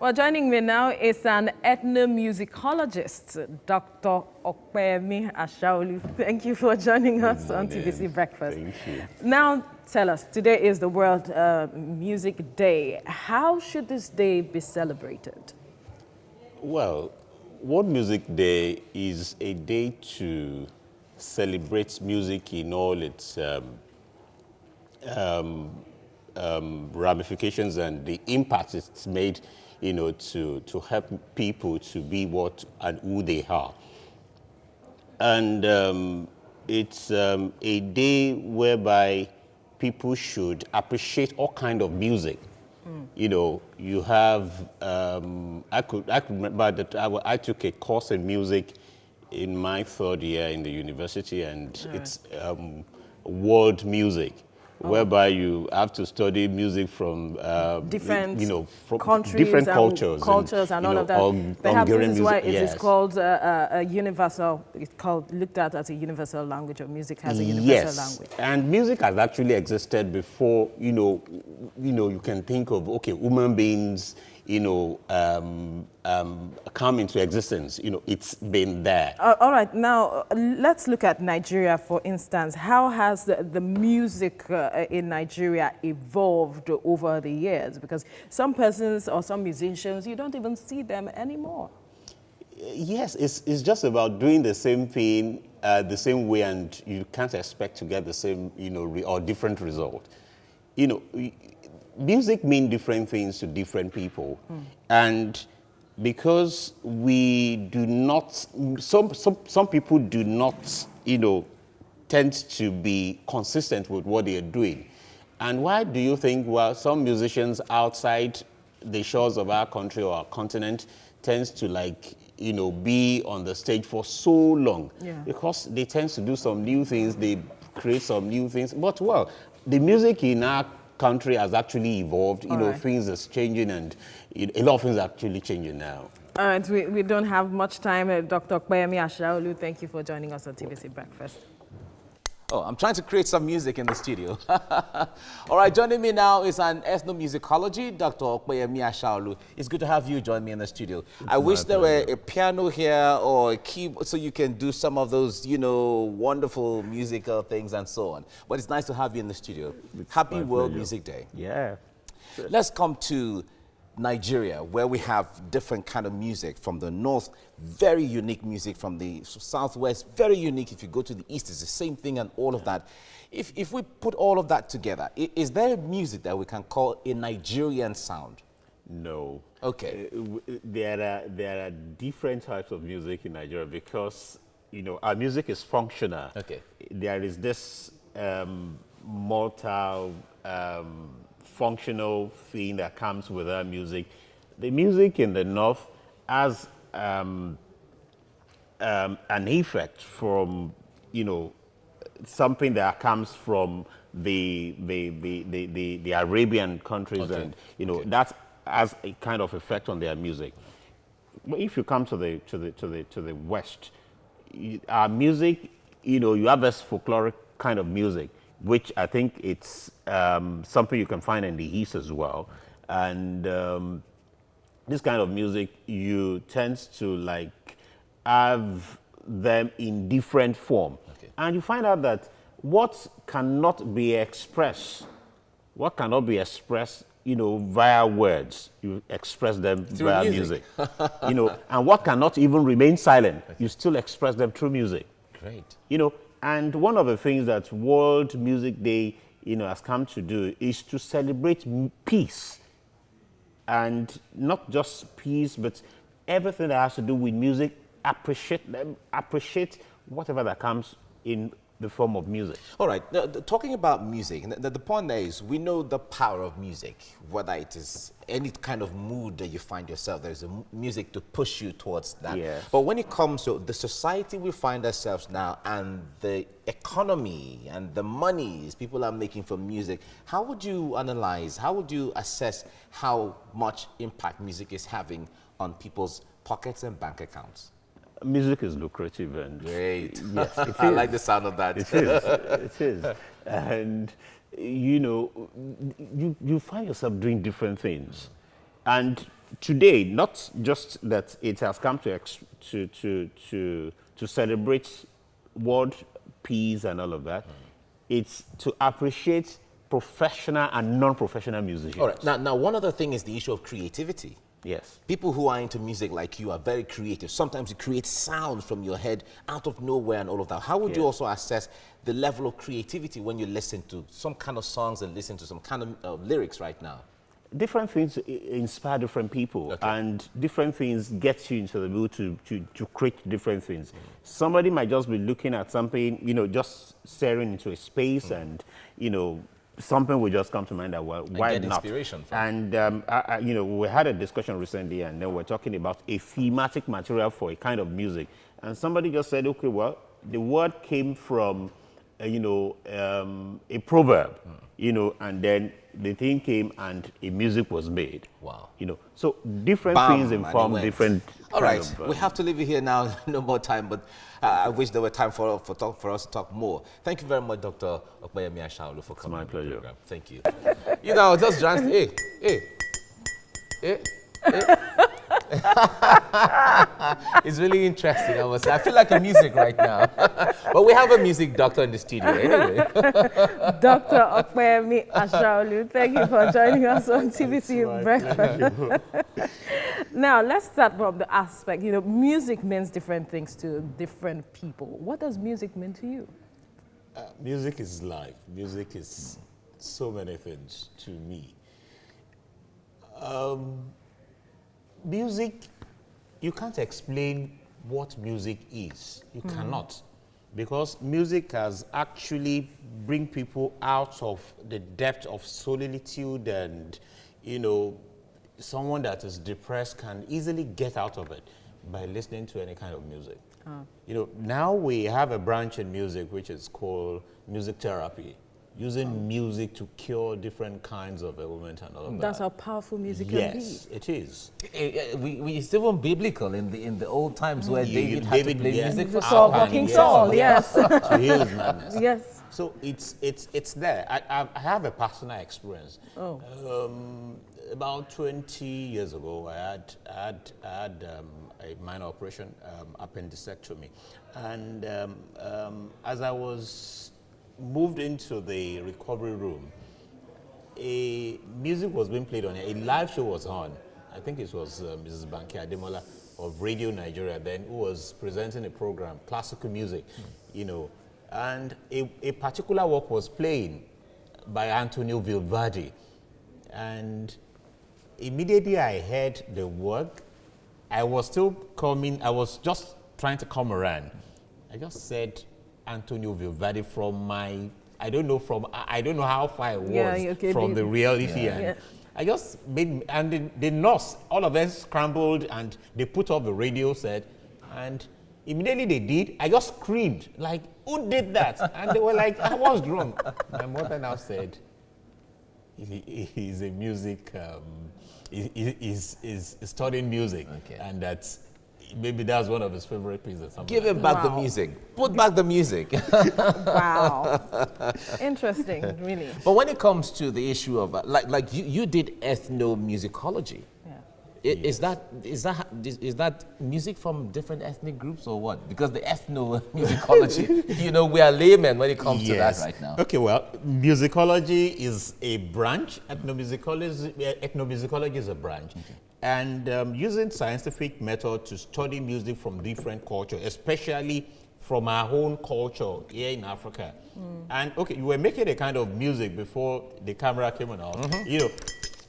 Well, joining me now is an ethnomusicologist, Dr. Opeyemi Ashaolu. Thank you for joining us on TVC Breakfast. Thank you. Now, tell us, today is the World Music Day. How should this day be celebrated? Well, World Music Day is a day to celebrate music in all its ramifications and the impact it's made, to help people to be what and who they are. And it's a day whereby people should appreciate all kind of music. You have, I could remember that I took a course in music in my third year in the university, and it's world music, whereby you have to study music from Different from countries, different cultures, and all of that. Perhaps Hungarian this is why music, it is yes. called a universal. It's looked at as a universal language, or music has a universal language. And music has actually existed before. You can think of human beings. Come into existence. It's been there. All right, now let's look at Nigeria, for instance. How has the music in Nigeria evolved over the years? Because some persons or some musicians, you don't even see them anymore. Yes, it's just about doing the same thing the same way, and you can't expect to get the same, or different result. Music means different things to different people. And because we do not, some people do not, tend to be consistent with what they are doing. And why do you think, well, some musicians outside the shores of our country or our continent tends to be on the stage for so long? Yeah. Because they tend to do some new things, they create some new things. But, well, the music in our country has actually evolved. Things is changing, and a lot of things are actually changing now. All right, we don't have much time. Dr. Opeyemi Ashaolu, thank you for joining us on TVC Breakfast. Oh, I'm trying to create some music in the studio. All right, joining me now is an ethnomusicology, Dr. Opeyemi Ashaolu. It's good to have you join me in the studio. I wish there were a piano here or a keyboard so you can do some of those, wonderful musical things and so on. But it's nice to have you in the studio. Happy World Music Day. Yeah. Let's come to Nigeria, where we have different kind of music. From the north, very unique music. From the southwest, very unique. If you go to the east, it's the same thing, and all of that. If we put all of that together, is there music that we can call a Nigerian sound? No. Okay. There are different types of music in Nigeria because, our music is functional. Okay. There is this functional thing that comes with our music. The music in the north has an effect from, something that comes from the Arabian countries, and that has a kind of effect on their music. But if you come to the west, our music, you have this folkloric kind of music, which I think it's something you can find in the East as well. And this kind of music, you tend to have them in different form. Okay. And you find out that what cannot be expressed via words, you express them via music. And what cannot even remain silent, you still express them through music. Great. And one of the things that World Music Day, has come to do is to celebrate peace. And not just peace, but everything that has to do with music, appreciate them, appreciate whatever that comes in the form of music. All right, talking about music, the point there is we know the power of music, whether it is any kind of mood that you find yourself, there's a music to push you towards that. Yes. But when it comes to the society we find ourselves now and the economy and the monies people are making from music, how would you analyze, how would you assess how much impact music is having on people's pockets and bank accounts? Music is lucrative, and great. Yes, it is. I like the sound of that. It is. It is. And you find yourself doing different things. And today, not just that it has come to celebrate world peace and all of that, it's to appreciate professional and non-professional musicians. All right. Now, one other thing is the issue of creativity. Yes. People who are into music like you are very creative. Sometimes you create sounds from your head out of nowhere and all of that. How would you also assess the level of creativity when you listen to some kind of songs and listen to some kind of lyrics right now? Different things inspire different people, and different things get you into the mood to create different things. Somebody might just be looking at something, you know, just staring into a space, and, you know, something will just come to mind that, well, why get not? Inspiration from. And, you know, we had a discussion recently, and then we're talking about a thematic material for a kind of music. And somebody just said, okay, well, the word came from, you know, a proverb, you know, and then the thing came and a music was made. Wow. You know, so different things inform different. All right, we have to leave you here now. No more time, but I wish there were time for us to talk more. Thank you very much, Dr. Okpeyemi Ashaolu, for coming my on the pleasure. program. Thank you. You know, just join. Hey. It's really interesting. I feel like a music right now. But we have a music doctor in the studio anyway. Dr. Okpeyemi Ashaolu, thank you for joining us on TVC Breakfast. Now, let's start from the aspect, you know, music means different things to different people. What does music mean to you? Music is life. Music is so many things to me. Music, you can't explain what music is. You cannot. Because music has actually bring people out of the depth of solitude, and, you know, someone that is depressed can easily get out of it by listening to any kind of music. You know, now we have a branch in music which is called music therapy, using music to cure different kinds of ailment and all of that. That's how powerful music can be. Yes, it is. It's even biblical in the old times where David had to play music for Saul, for King Saul, yes. To heal his madness. Yes. So it's there. I have a personal experience. Oh. About 20 years ago, I had a minor operation, appendectomy, and as I was moved into the recovery room, a music was being played on it. A live show was on. I think it was Mrs. Banky Ademola of Radio Nigeria then, who was presenting a program, classical music, you know, and a particular work was playing by Antonio Vivaldi, and immediately I heard the work, I was still coming, I was just trying to come around. I just said Antonio Vivaldi from my, I don't know how far it was from the reality. And I just made, and the nurse, all of us scrambled and they put off the radio set, and immediately they did, I just screamed, like, who did that? And they were like, I was drunk. My mother now said, he's a music, he's studying music, and maybe that's one of his favorite pieces. Give him back the music. Put back the music. Wow. Interesting, really. But when it comes to the issue of, like you did ethnomusicology. Yeah. Is that music from different ethnic groups or what? Because the ethnomusicology, you know, we are laymen when it comes to that right now. Okay, well, musicology is a branch. Ethnomusicology is a branch. And using scientific method to study music from different cultures, especially from our own culture here in Africa. And okay, you were making a kind of music before the camera came on. You know,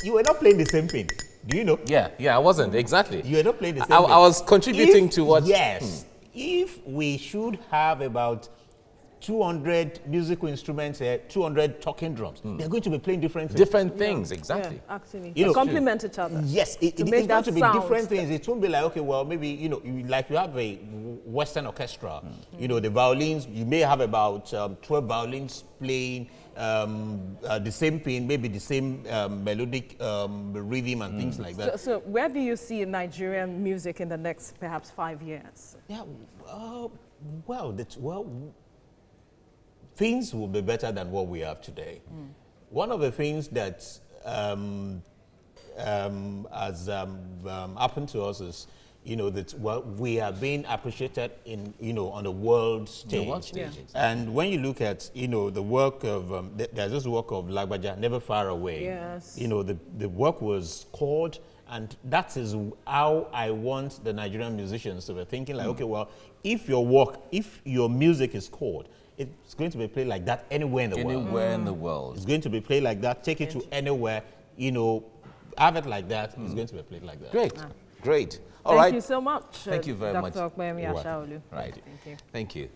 you were not playing the same thing. Do you know? Yeah, I wasn't, exactly. You were not playing the same thing. I was contributing to what... Yes. If we should have about 200 musical instruments here, 200 talking drums, they're going to be playing different things. Different things, exactly. Yeah, actually. You know, complement each other. Yes, it's going to be different things. It won't be like, okay, well, maybe, you know, like you have a Western orchestra, you know, the violins, you may have about 12 violins playing the same thing, maybe the same melodic rhythm and things like that. So where do you see Nigerian music in the next, perhaps, 5 years? Yeah, things will be better than what we have today. One of the things that has happened to us is, you know, that we are being appreciated in, you know, on the world stage. The world stage, Yeah. exactly. And when you look at, you know, the work of, there's this work of Lagbaja, Never Far Away. Yes. You know, the work was scored, and that is how I want the Nigerian musicians to be thinking, like, okay, well, if your music is scored, it's going to be played like that anywhere in the world. Anywhere in the world. It's going to be played like that. Take it to anywhere, you know, have it like that. It's going to be played like that. Great. Great. All right. Thank you so much. Thank you very much. Dr. Okpeyemi You're welcome. Ashaolu. Right. Thank you. Thank you.